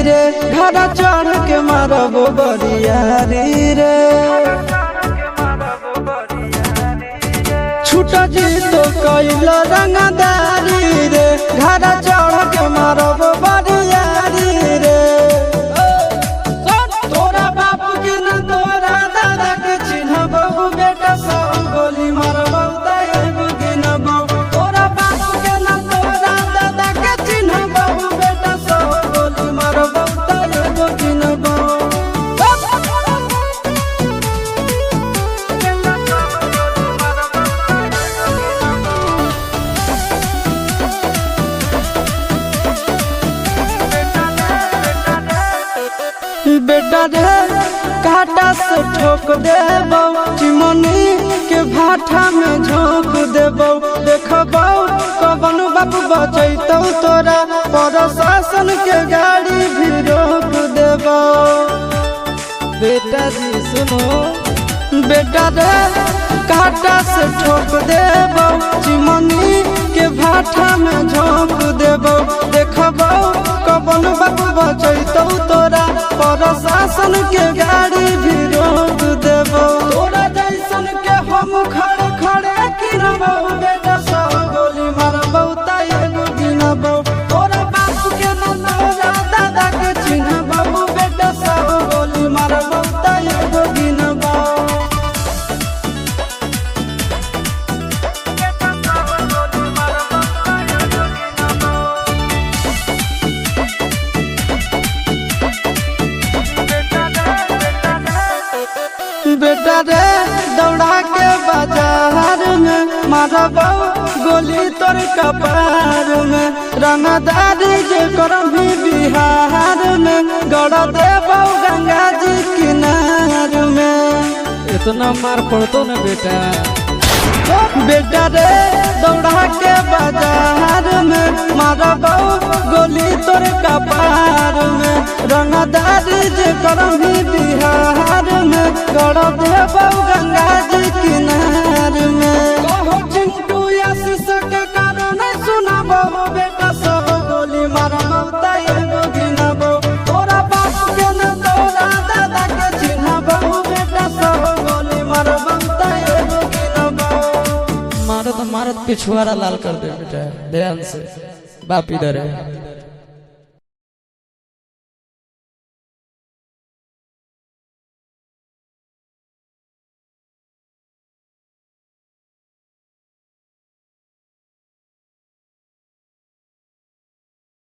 रे घर चढ़ के मारब बरियारी रे छूट जी तो कैल रंगदारी रे घर चढ़ के मारब बरियारी रे तोरा बाप के न तोरा दादा के चिन्हबो बेटा सब गोली मारबो एगो गिनबो तोरा बाप के न तोरा दादा के चिन्हबो बेटा सब गोली मारबो एगो गिनबो बेटा रे काटा से ठोक देबो चिमनी के भाटा में झोंक देबो देखबो कवन बाप बचैतौ तोरा प्रशासन के गाड़ी भी रोक देबो बेटा जी सुनो बेटा रे काटा से ठोक देबो चिमनी के भाटा में झोंक देबो देखबो कवन बाप बचैतौ तोरा प्रशासन के गाड़ी भी रोक देबो तोरा जैसन के हम खड़े खड़े गिनबो बेटा सब गोली मारबो एगो गिनबो तोरा बाप के न तोरा दादा के चिन्हबो बेटा सब गोली मारबो एगो गिनबो बेटा रे दौड़ा के बाजार में मारबो गोली तोर कपार में रंगदारी जे करम भी बिहार में गड़ देबो गंगा जी किनार में इतना मार पड़तो ना बेटा बेटा रे दौड़ा के बाजार में मारबो गोली तोर कपार में रंगदारी जे करम भी बिहार में गड़ देबो गंगा जी किनार में कहो चिंटू आशीष के कारण सुनाबो बेटा सब गोली मारबो एगो गिनबो तोरा बाप के न तोरा दादा के चिन्हबो बेटा सब गोली मारबो एगो गिनबो मारत मारत पिछुआरा लाल कर दे बेटा ध्यान से बाप इधर है।